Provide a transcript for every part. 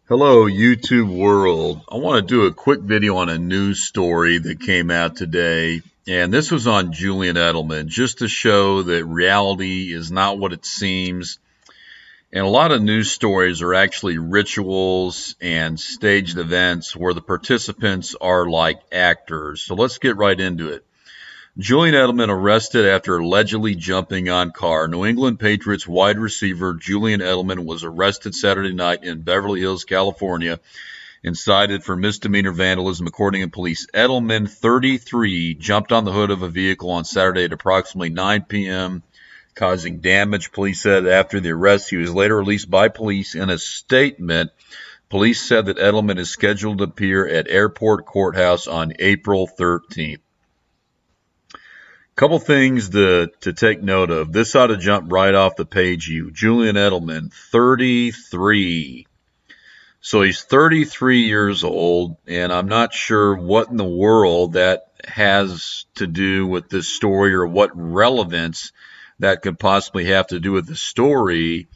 Hello, YouTube world. I want to do a quick video on a news story that came out today. And this was on Julian Edelman, just to show that reality is not what it seems. And a lot of news stories are actually rituals and staged events where the participants are like actors. So let's get right into it. Julian Edelman arrested after allegedly jumping on car. New England Patriots wide receiver Julian Edelman was arrested Saturday night in Beverly Hills, California, and cited for misdemeanor vandalism, according to police. Edelman, 33, jumped on the hood of a vehicle on Saturday at approximately 9 p.m., causing damage. Police said after the arrest, he was later released by police. In a statement, police said that Edelman is scheduled to appear at Airport Courthouse on April 13th. Couple things to take note of. This ought to jump right off the page. Julian Edelman, 33. So he's 33 years old, and I'm not sure what in the world that has to do with this story or what relevance that could possibly have to do with the story.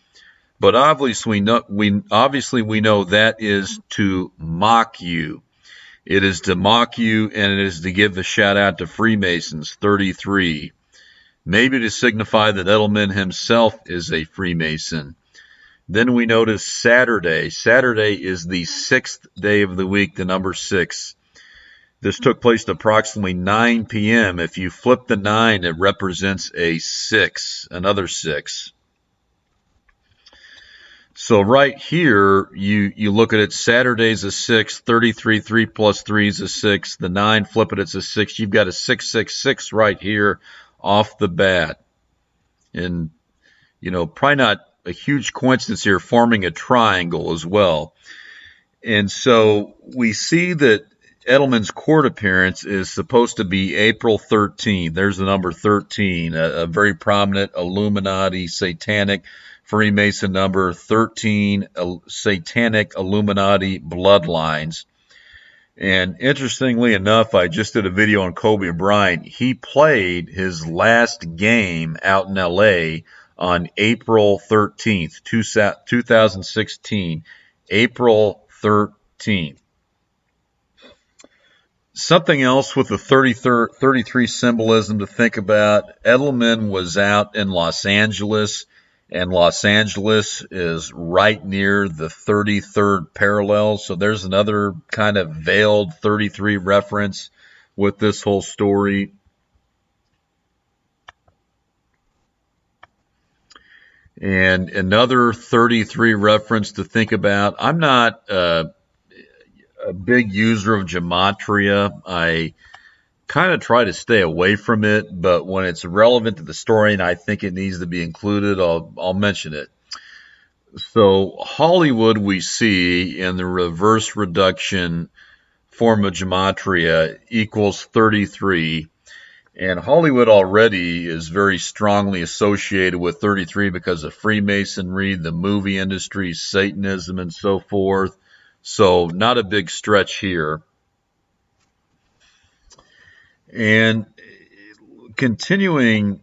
But obviously we know that is to mock you. It is to mock you, and it is to give the shout out to Freemasons, 33. Maybe to signify that Edelman himself is a Freemason. Then we notice Saturday. Saturday is the 6th day of the week, the number 6. This took place at approximately 9 p.m. If you flip the 9, it represents a 6, another 6. So right here, you look at it, Saturday's a 6, 33, 3 plus 3 is a 6, the 9, flip it, it's a 6. You've got a 666 right here off the bat. And, probably not a huge coincidence here, forming a triangle as well. And so we see that Edelman's court appearance is supposed to be April 13th. There's the number 13, a very prominent Illuminati satanic Freemason number, 13 satanic Illuminati bloodlines. And interestingly enough, I just did a video on Kobe Bryant. He played his last game out in LA on April 13th, 2016, April 13th. Something else with the 33 symbolism to think about. Edelman was out in Los Angeles, and Los Angeles is right near the 33rd parallel. So there's another kind of veiled 33 reference with this whole story. And another 33 reference to think about. I'm not a big user of Gematria. I kind of try to stay away from it, but when it's relevant to the story and I think it needs to be included, I'll mention it. So Hollywood we see in the reverse reduction form of Gematria equals 33. And Hollywood already is very strongly associated with 33 because of Freemasonry, the movie industry, Satanism, and so forth. So not a big stretch here. And continuing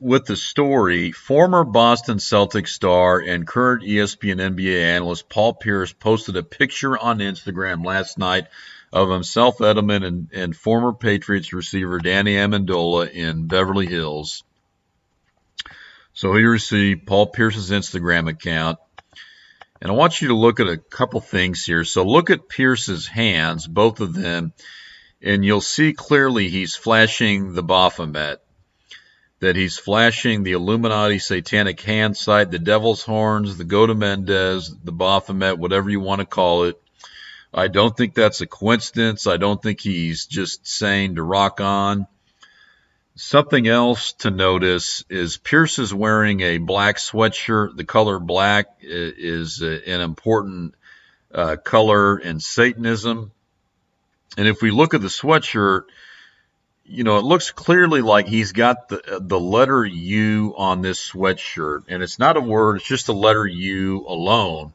with the story, former Boston Celtics star and current ESPN NBA analyst Paul Pierce posted a picture on Instagram last night of himself, Edelman, and former Patriots receiver Danny Amendola in Beverly Hills. So here you see Paul Pierce's Instagram account. And I want you to look at a couple things here. So look at Pierce's hands, both of them, and you'll see clearly he's flashing the Baphomet, that he's flashing the Illuminati satanic hand sight, the devil's horns, the Gota Mendez, the Baphomet, whatever you want to call it. I don't think that's a coincidence. I don't think he's just saying to rock on. Something else to notice is Pierce is wearing a black sweatshirt. The color black is an important color in Satanism. And if we look at the sweatshirt, it looks clearly like he's got the letter U on this sweatshirt. And it's not a word, it's just the letter U alone.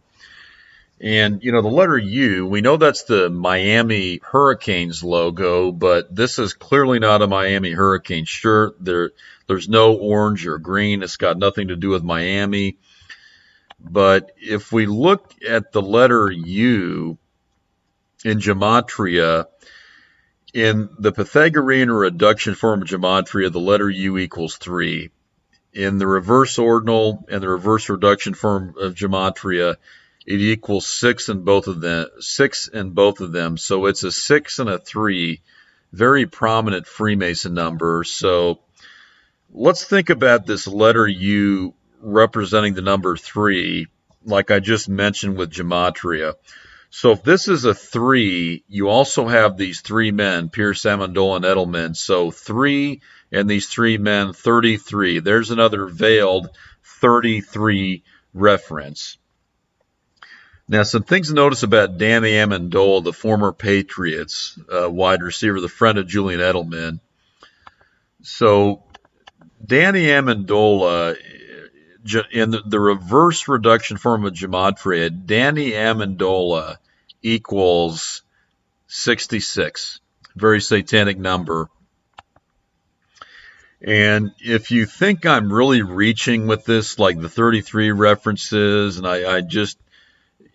And, the letter U, we know that's the Miami Hurricanes logo, but this is clearly not a Miami Hurricane shirt. There's no orange or green. It's got nothing to do with Miami. But if we look at the letter U in Gematria, in the Pythagorean or reduction form of Gematria, the letter U equals 3. In the reverse ordinal and the reverse reduction form of Gematria, it equals 6 in both of them. 6 in both of them. So it's a 6 and a 3, very prominent Freemason number. So let's think about this letter U representing the number 3, like I just mentioned with Gematria. So if this is a 3, you also have these 3 men, Pierce, Amendola, and Edelman. So 3 and these 3 men, 33. There's another veiled 33 reference. Now, some things to notice about Danny Amendola, the former Patriots wide receiver, the friend of Julian Edelman. So Danny Amendola, in the reverse reduction form of Gematria, Danny Amendola equals 66. Very satanic number. And if you think I'm really reaching with this, like the 33 references, and I just,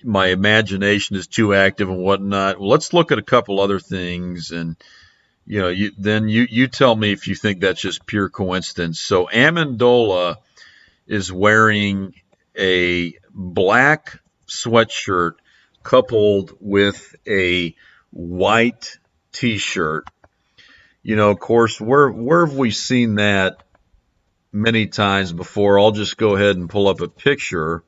my imagination is too active and whatnot, well, let's look at a couple other things, and you tell me if you think that's just pure coincidence. So Amendola is wearing a black sweatshirt coupled with a white t-shirt. Of course, where have we seen that many times before? I'll just go ahead and pull up a picture.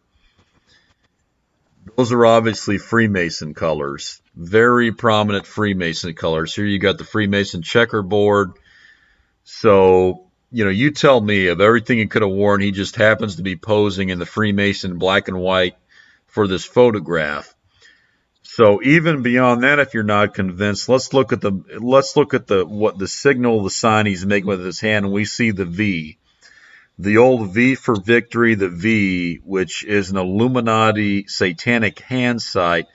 Those are obviously Freemason colors, very prominent Freemason colors. Here you got the Freemason checkerboard. So, you tell me, of everything he could have worn, he just happens to be posing in the Freemason black and white for this photograph. So even beyond that, if you're not convinced, let's look at what the signal, the sign he's making with his hand, and we see the V. The old V for victory, the V, which is an Illuminati satanic hand sight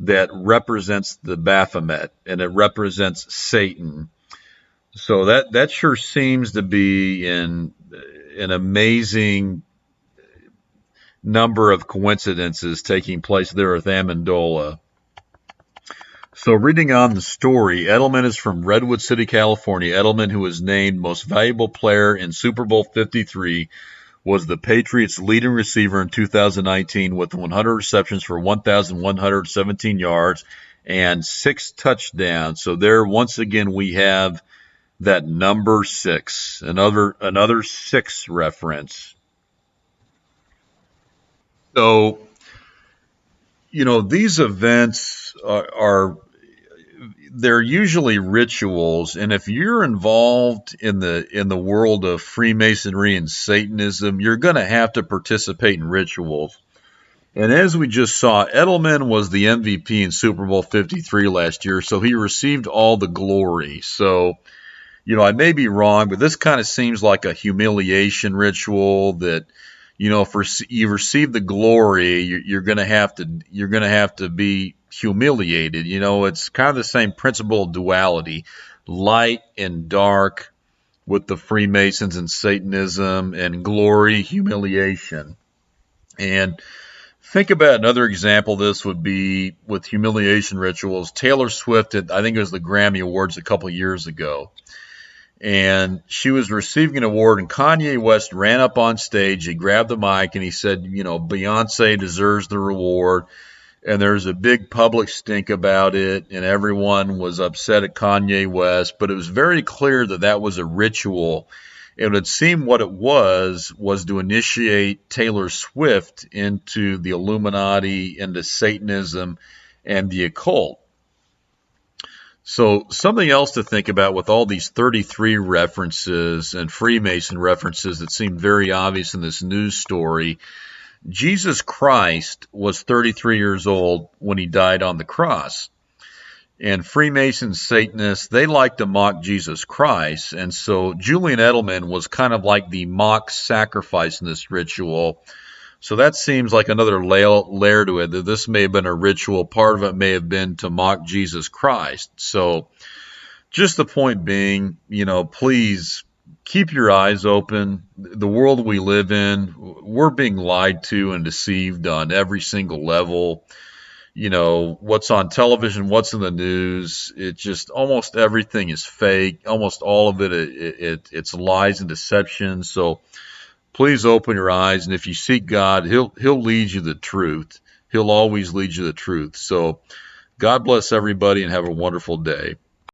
that represents the Baphomet, and it represents Satan. So that sure seems to be an amazing number of coincidences taking place there with Amendola. So reading on the story, Edelman is from Redwood City, California. Edelman, who was named most valuable player in Super Bowl 53, was the Patriots' leading receiver in 2019 with 100 receptions for 1,117 yards and 6 touchdowns. So there, once again, we have that number 6, another 6 reference. So, these events they're usually rituals, and if you're involved in the world of Freemasonry and Satanism, you're going to have to participate in rituals. And as we just saw, Edelman was the MVP in Super Bowl 53 last year, so he received all the glory. So, I may be wrong, but this kind of seems like a humiliation ritual that, if you receive the glory, you're going to have to be humiliated. It's kind of the same principle of duality, light and dark with the Freemasons and Satanism, and glory, humiliation. And think about another example of this would be with humiliation rituals. Taylor Swift, I think it was the Grammy Awards a couple years ago, and she was receiving an award, and Kanye West ran up on stage, he grabbed the mic, and he said, Beyonce deserves the reward. And there's a big public stink about it, and everyone was upset at Kanye West, but it was very clear that was a ritual. It would seem what it was to initiate Taylor Swift into the Illuminati, into Satanism, and the occult. So something else to think about with all these 33 references and Freemason references that seem very obvious in this news story. Jesus Christ was 33 years old when he died on the cross. And Freemasons, Satanists, they like to mock Jesus Christ. And so Julian Edelman was kind of like the mock sacrifice in this ritual. So that seems like another layer to it, that this may have been a ritual. Part of it may have been to mock Jesus Christ. So just the point being, please keep your eyes open. The world we live in, we're being lied to and deceived on every single level. What's on television, what's in the news, it just almost everything is fake. Almost all of it's lies and deception. So please open your eyes, and if you seek God, he'll lead you the truth. He'll always lead you the truth. So God bless everybody and have a wonderful day.